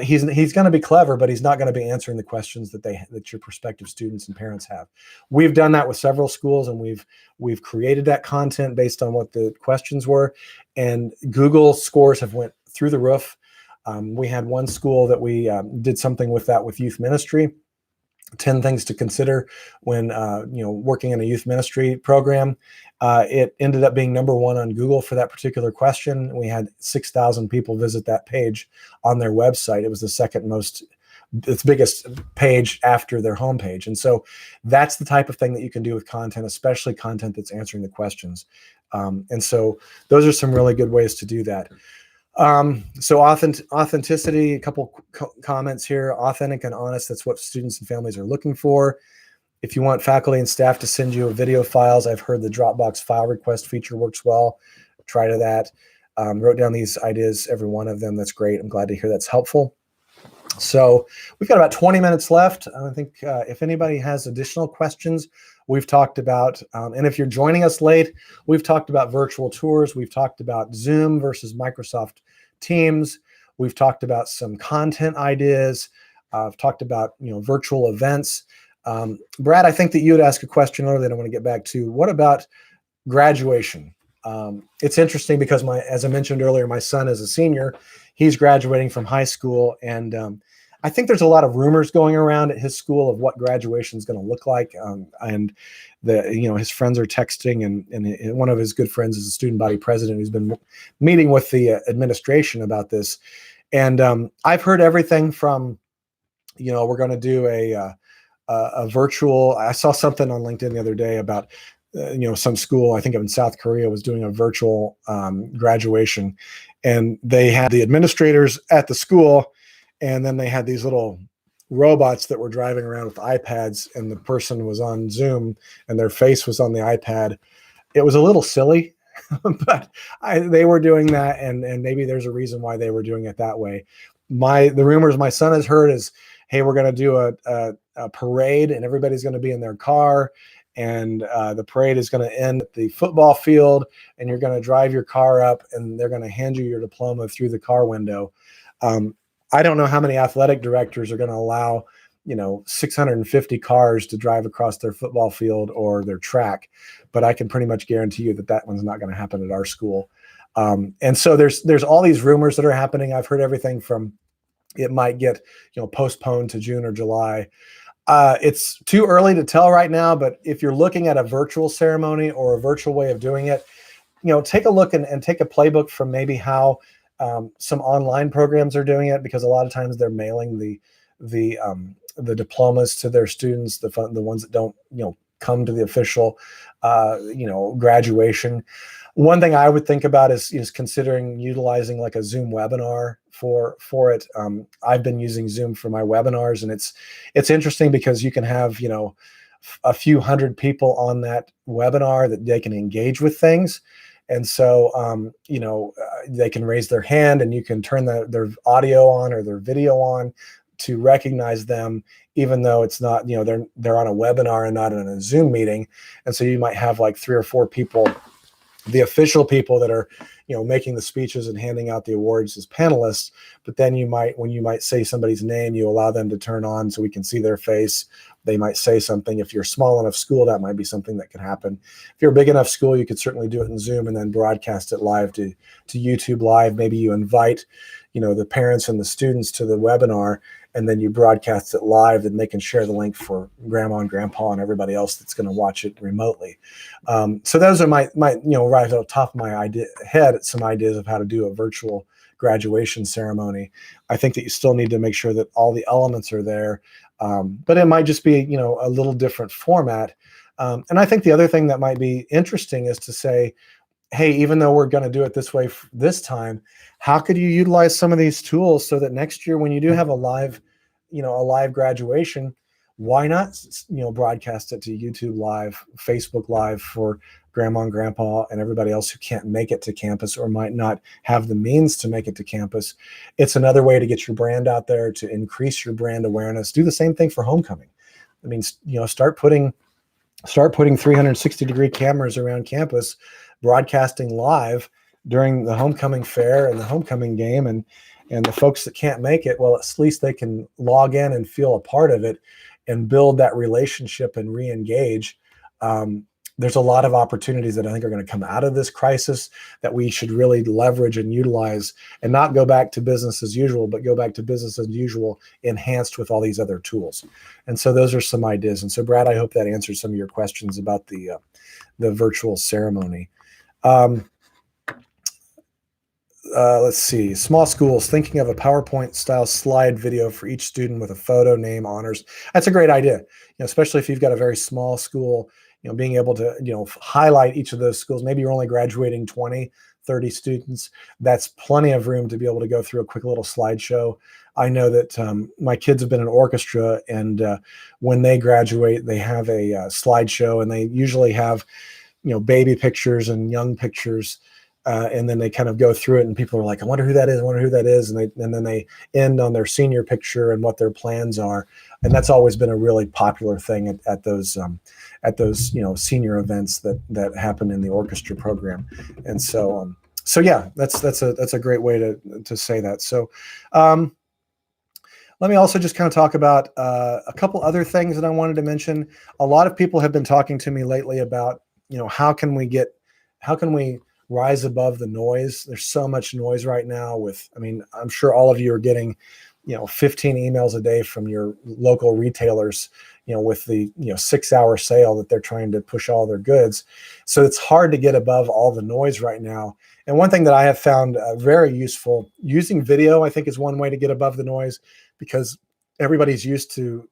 He's going to be clever, but he's not going to be answering the questions that your prospective students and parents have. We've done that with several schools, and we've created that content based on what the questions were, and Google scores have went through the roof. We had one school that we did something with that with youth ministry. 10 things to consider when working in a youth ministry program. It ended up being #1 on Google for that particular question. We had 6,000 people visit that page on their website. It was the second most, its biggest page after their homepage. And so that's the type of thing that you can do with content, especially content that's answering the questions. And so those are some really good ways to do that. So authenticity, a couple comments here. Authentic and honest, that's what students and families are looking for. If you want faculty and staff to send you video files, I've heard the Dropbox file request feature works well. Try to that. Wrote down these ideas, every one of them. That's great. I'm glad to hear that's helpful. So we've got about 20 minutes left. I think if anybody has additional questions, we've talked about, and if you're joining us late, we've talked about virtual tours. We've talked about Zoom versus Microsoft Teams. We've talked about some content ideas. I've talked about virtual events. Brad, I think that you had asked a question earlier that I want to get back to. What about graduation? It's interesting because as I mentioned earlier, my son is a senior. He's graduating from high school, and I think there's a lot of rumors going around at his school of what graduation is going to look like. And his friends are texting, and one of his good friends is a student body president who's been meeting with the administration about this. And I've heard everything from, we're going to do a virtual. I saw something on LinkedIn the other day about some school, I think in South Korea, was doing a virtual graduation, and they had the administrators at the school, and then they had these little robots that were driving around with iPads, and the person was on Zoom and their face was on the iPad. It was a little silly, but they were doing that, and maybe there's a reason why they were doing it that way. The rumors my son has heard is, hey, we're going to do a parade, and everybody's going to be in their car, and the parade is going to end at the football field, and you're going to drive your car up, and they're going to hand you your diploma through the car window. I don't know how many athletic directors are going to allow 650 cars to drive across their football field or their track, but I can pretty much guarantee you that one's not going to happen at our school. And so there's all these rumors that are happening. I've heard everything from it might get postponed to June or July. It's too early to tell right now, but if you're looking at a virtual ceremony or a virtual way of doing it, take a look and take a playbook from maybe how some online programs are doing it, because a lot of times they're mailing the diplomas to their students, the ones that don't come to the official graduation. One thing I would think about is considering utilizing like a Zoom webinar for it. I've been using Zoom for my webinars, and it's interesting because you can have a few hundred people on that webinar that they can engage with things. And so, they can raise their hand, and you can turn their audio on or their video on to recognize them, even though it's not, they're on a webinar and not in a Zoom meeting. And so you might have like 3 or 4 people, the official people that are, making the speeches and handing out the awards as panelists. But then when you might say somebody's name, you allow them to turn on so we can see their face. They might say something. If you're a small enough school, that might be something that could happen. If you're a big enough school, you could certainly do it in Zoom and then broadcast it live to YouTube Live. Maybe you invite, the parents and the students to the webinar, and then you broadcast it live, and they can share the link for grandma and grandpa and everybody else that's going to watch it remotely. So those are my right off the top of my head, some ideas of how to do a virtual graduation ceremony. I think that you still need to make sure that all the elements are there, but it might just be a little different format. And I think the other thing that might be interesting is to say, hey, even though we're going to do it this way this time, how could you utilize some of these tools so that next year when you do have a live graduation, why not broadcast it to YouTube Live, Facebook Live for grandma and grandpa and everybody else who can't make it to campus or might not have the means to make it to campus. It's another way to get your brand out there, to increase your brand awareness. Do the same thing for homecoming. I mean, start putting 360-degree cameras around campus, broadcasting live during the homecoming fair and the homecoming game, and the folks that can't make it, well, at least they can log in and feel a part of it and build that relationship and re-engage. There's a lot of opportunities that I think are going to come out of this crisis that we should really leverage and utilize, and not go back to business as usual, but go back to business as usual enhanced with all these other tools. And so those are some ideas. And so, Brad, I hope that answers some of your questions about the virtual ceremony. Let's see. Small schools thinking of a PowerPoint style slide video for each student with a photo, name, honors. That's a great idea. Especially if you've got a very small school, being able to, highlight each of those schools. Maybe you're only graduating 20, 30 students. That's plenty of room to be able to go through a quick little slideshow. I know that my kids have been in orchestra, and when they graduate, they have a slideshow, and they usually have, baby pictures and young pictures. And then they kind of go through it, and people are like, I wonder who that is. I wonder who that is. And then they end on their senior picture and what their plans are. And that's always been a really popular thing at those senior events that happen in the orchestra program. And so yeah, that's a great way to say that. So let me also just kind of talk about a couple other things that I wanted to mention. A lot of people have been talking to me lately about, how can we rise above the noise? There's so much noise right now I'm sure all of you are getting, 15 emails a day from your local retailers, with the, 6-hour sale that they're trying to push all their goods. So it's hard to get above all the noise right now. And one thing that I have found very useful, using video, I think, is one way to get above the noise, because everybody's used to,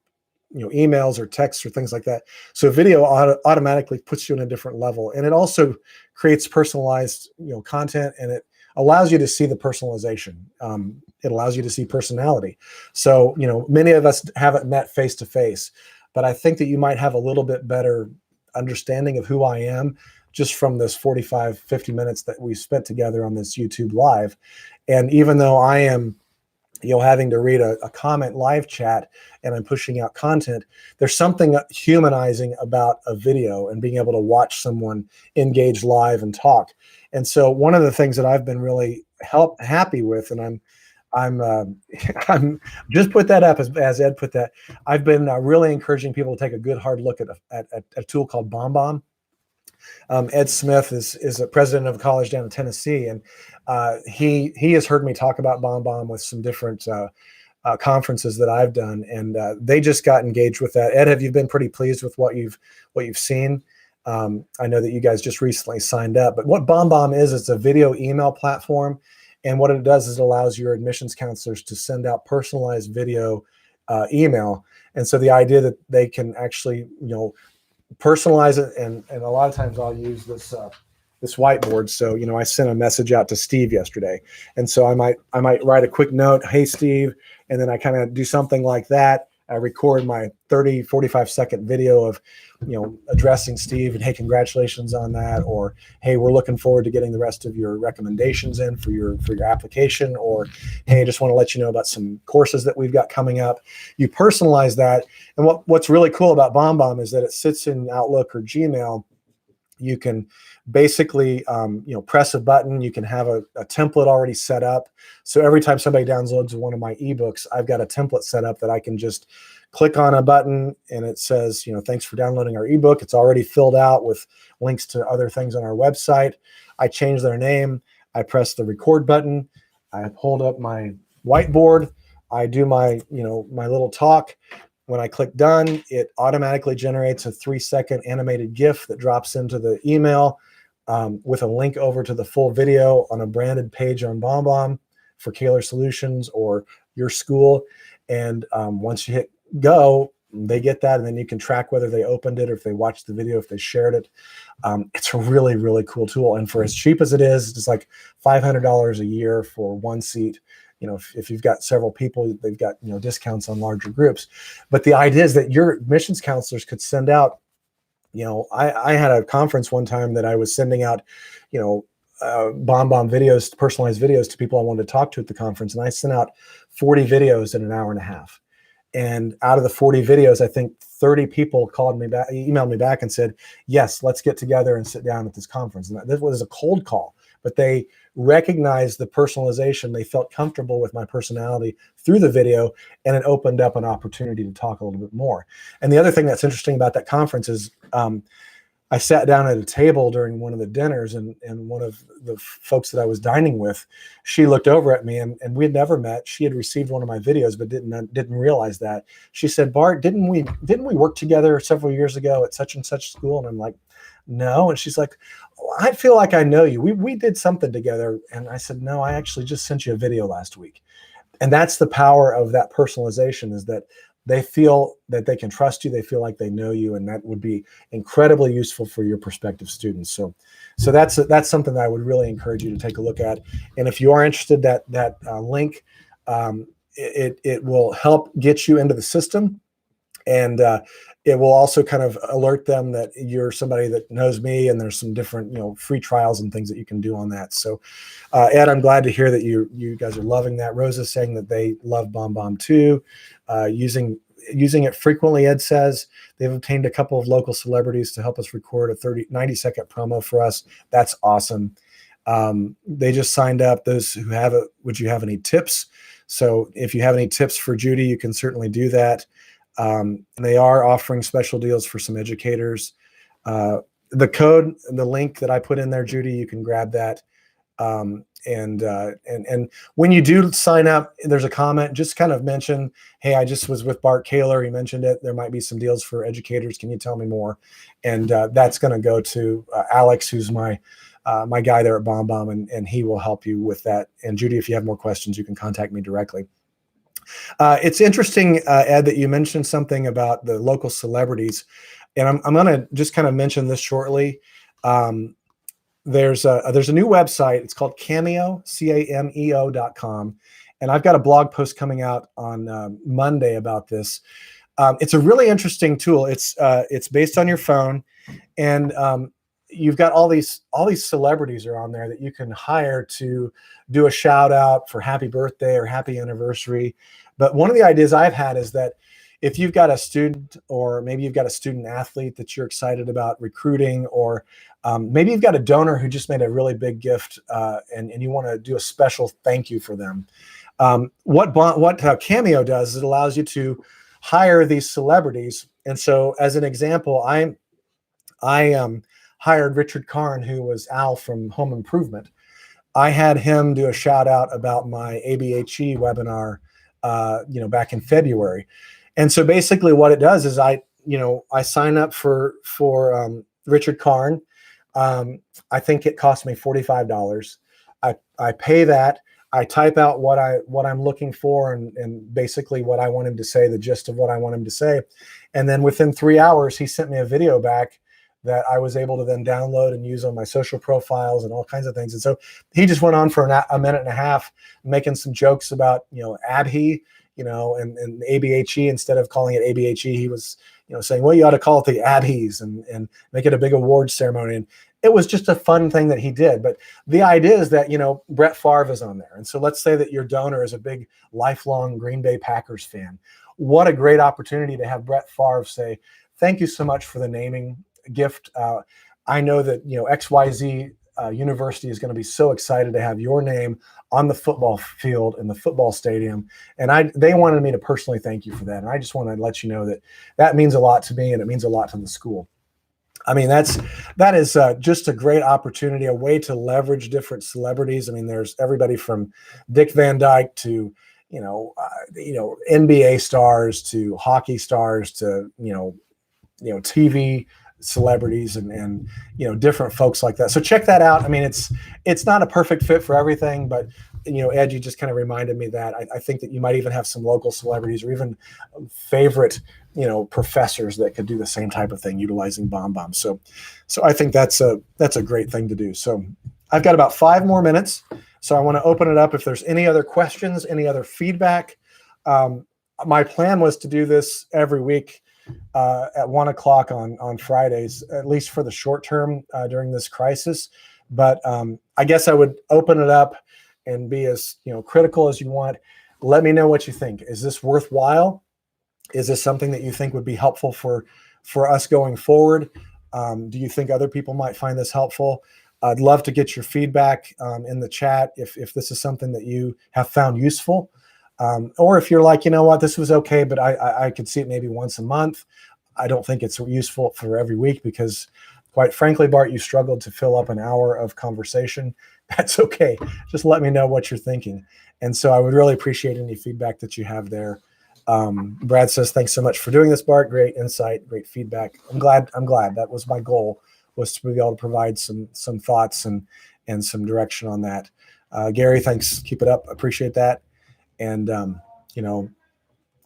emails or texts or things like that. So video automatically puts you in a different level. And it also creates personalized, content, and it allows you to see the personalization. It allows you to see personality. So, many of us haven't met face to face, but I think that you might have a little bit better understanding of who I am just from this 45, 50 minutes that we spent together on this YouTube live. And even though I am, having to read a comment live chat and I'm pushing out content, there's something humanizing about a video and being able to watch someone engage live and talk. And so one of the things that I've been really happy with, and I'm just put that up as Ed put that, I've been really encouraging people to take a good hard look at a tool called BombBomb. Ed Smith is a president of a college down in Tennessee, and he has heard me talk about BombBomb with some different conferences that I've done, and they just got engaged with that. Ed, have you been pretty pleased with what you've seen? I know that you guys just recently signed up, but what BombBomb is, it's a video email platform, and what it does is it allows your admissions counselors to send out personalized video email. And so the idea that they can actually, personalize it, and a lot of times I'll use this whiteboard. So, I sent a message out to Steve yesterday, and so I might write a quick note, hey Steve, and then I kind of do something like that. I record my 30, 45-second video of, addressing Steve and, hey, congratulations on that, or hey, we're looking forward to getting the rest of your recommendations in for your application, or hey, I just want to let you know about some courses that we've got coming up. You personalize that, and what's really cool about BombBomb is that it sits in Outlook or Gmail. You can basically, press a button. You can have a template already set up. So every time somebody downloads one of my ebooks, I've got a template set up that I can just click on a button, and it says, thanks for downloading our ebook. It's already filled out with links to other things on our website. I change their name. I press the record button. I hold up my whiteboard. I do my little talk. When I click done, it automatically generates a 3-second animated GIF that drops into the email with a link over to the full video on a branded page on BombBomb for Caylor Solutions or your school. And once you hit go, they get that, and then you can track whether they opened it or if they watched the video, if they shared it. It's a really, really cool tool. And for as cheap as it is, it's like $500 a year for one seat. If you've got several people, they've got, discounts on larger groups. But the idea is that your admissions counselors could send out, I had a conference one time that I was sending out, BombBomb videos, personalized videos to people I wanted to talk to at the conference. And I sent out 40 videos in an hour and a half. And out of the 40 videos, I think 30 people called me back, emailed me back and said, yes, let's get together and sit down at this conference. And this was a cold call, but they recognized the personalization. They felt comfortable with my personality through the video, and it opened up an opportunity to talk a little bit more. And the other thing that's interesting about that conference is I sat down at a table during one of the dinners, and one of the folks that I was dining with, she looked over at me, and we had never met. She had received one of my videos, but didn't realize that. She said, Bart, didn't we work together several years ago at such and such school? And I'm like, no. And she's like, oh, I feel like I know you. We did something together. And I said, no, I actually just sent you a video last week. And that's the power of that personalization, is that they feel that they can trust you. They feel like they know you, and that would be incredibly useful for your prospective students. So that's something that I would really encourage you to take a look at. And if you are interested, that link, it will help get you into the system, and it will also kind of alert them that you're somebody that knows me, and there's some different free trials and things that you can do on that. So Ed, I'm glad to hear that you guys are loving that. Rosa's saying that they love BombBomb too, using it frequently. Ed says they've obtained a couple of local celebrities to help us record a 90-second promo for us. That's awesome. They just signed up. Those who have it, would you have any tips? So if you have any tips for Judy, you can certainly do that. And they are offering special deals for some educators. The code, the link that I put in there, Judy, you can grab that. And when you do sign up, there's a comment, just kind of mention, hey, I just was with Bart Caylor. He mentioned it. There might be some deals for educators. Can you tell me more? And that's going to go to Alex, who's my guy there at BombBomb, and he will help you with that. And Judy, if you have more questions, you can contact me directly. It's interesting, Ed, that you mentioned something about the local celebrities, and I'm going to just kind of mention this shortly. There's a new website. It's called Cameo, CAMEO.com, and I've got a blog post coming out on Monday about this. It's a really interesting tool. It's based on your phone, and you've got all these celebrities are on there that you can hire to do a shout out for happy birthday or happy anniversary. But one of the ideas I've had is that if you've got a student, or maybe you've got a student athlete that you're excited about recruiting, or maybe you've got a donor who just made a really big gift, and you want to do a special thank you for them. What Cameo does is it allows you to hire these celebrities. And so as an example, I hired Richard Karn, who was Al from Home Improvement. I had him do a shout out about my ABHE webinar, back in February. And so basically what it does is I sign up for Richard Karn. I think it cost me $45. I pay that. I type out what I'm looking for, and basically what I want him to say, the gist of what I want him to say. And then within 3 hours, he sent me a video back that I was able to then download and use on my social profiles and all kinds of things. And so he just went on for a minute and a half, making some jokes about, ABHE, and ABHE. Instead of calling it ABHE, he was, saying, well, you ought to call it the ABHEs, and make it a big award ceremony. And it was just a fun thing that he did. But the idea is that, Brett Favre is on there. And so let's say that your donor is a big lifelong Green Bay Packers fan. What a great opportunity to have Brett Favre say, thank you so much for the naming gift. I know that XYZ University is going to be so excited to have your name on the football field in the football stadium, and they wanted me to personally thank you for that. And I just want to let you know that means a lot to me, and it means a lot to the school. I mean, that is just a great opportunity, a way to leverage different celebrities. I mean, there's everybody from Dick Van Dyke to NBA stars to hockey stars to TV celebrities and different folks like that. So check that out. I mean, it's not a perfect fit for everything, but Ed, you just kind of reminded me that I think that you might even have some local celebrities or even favorite professors that could do the same type of thing utilizing BombBomb. So I think that's a great thing to do. So I've got about 5 more minutes, so I want to open it up if there's any other questions, any other feedback. My plan was to do this every week at 1 o'clock on Fridays, at least for the short term during this crisis. But I guess I would open it up and be as critical as you want. Let me know what you think. Is this worthwhile? Is this something that you think would be helpful for us going forward? Do you think other people might find this helpful? I'd love to get your feedback in the chat if this is something that you have found useful. Or if you're like, you know what, this was okay, but I could see it maybe once a month. I don't think it's useful for every week because, quite frankly, Bart, you struggled to fill up an hour of conversation. That's okay. Just let me know what you're thinking. And so I would really appreciate any feedback that you have there. Brad says, thanks so much for doing this, Bart. Great insight, great feedback. I'm glad. That was my goal, was to be able to provide some thoughts and some direction on that. Gary, thanks. Keep it up. Appreciate that. And, you know,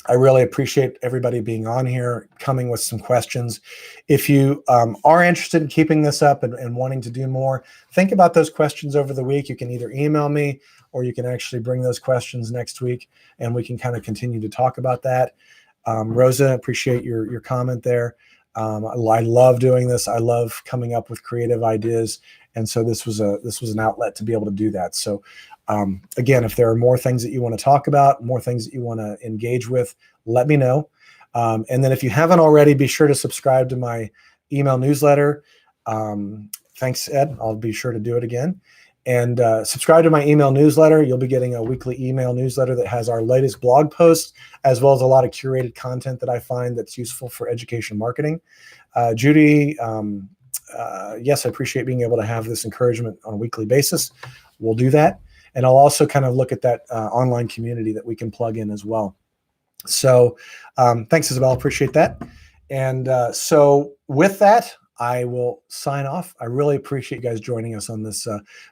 I really appreciate everybody being on here, coming with some questions. If you are interested in keeping this up and wanting to do more, think about those questions over the week. You can either email me or you can actually bring those questions next week and we can kind of continue to talk about that. Rosa, appreciate your comment there. I love doing this. I love coming up with creative ideas. And so this was an outlet to be able to do that. So again, if there are more things that you want to talk about, more things that you want to engage with, let me know. And then if you haven't already, be sure to subscribe to my email newsletter. Thanks, Ed. I'll be sure to do it again. And subscribe to my email newsletter. You'll be getting a weekly email newsletter that has our latest blog posts, as well as a lot of curated content that I find that's useful for education marketing. Judy, yes, I appreciate being able to have this encouragement on a weekly basis. We'll do that. And I'll also kind of look at that online community that we can plug in as well. So thanks, Isabel. Appreciate that. And so with that, I will sign off. I really appreciate you guys joining us on this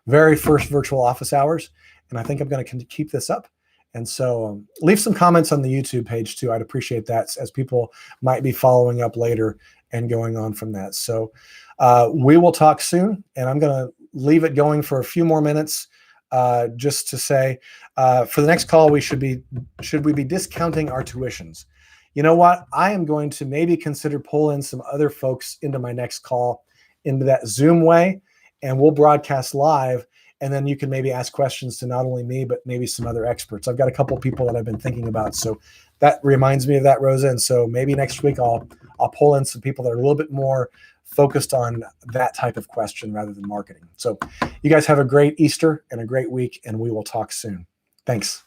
very first virtual office hours. And I think I'm going to keep this up. And so leave some comments on the YouTube page too. I'd appreciate that, as people might be following up later and going on from that. So we will talk soon. And I'm going to leave it going for a few more minutes. Just to say, for the next call, should we be discounting our tuitions? You know what? I am going to maybe consider pulling some other folks into my next call, into that Zoom way, and we'll broadcast live. And then you can maybe ask questions to not only me, but maybe some other experts. I've got a couple of people that I've been thinking about. So that reminds me of that, Rosa. And so maybe next week I'll pull in some people that are a little bit more focused on that type of question rather than marketing. So you guys have a great Easter and a great week, and we will talk soon. Thanks.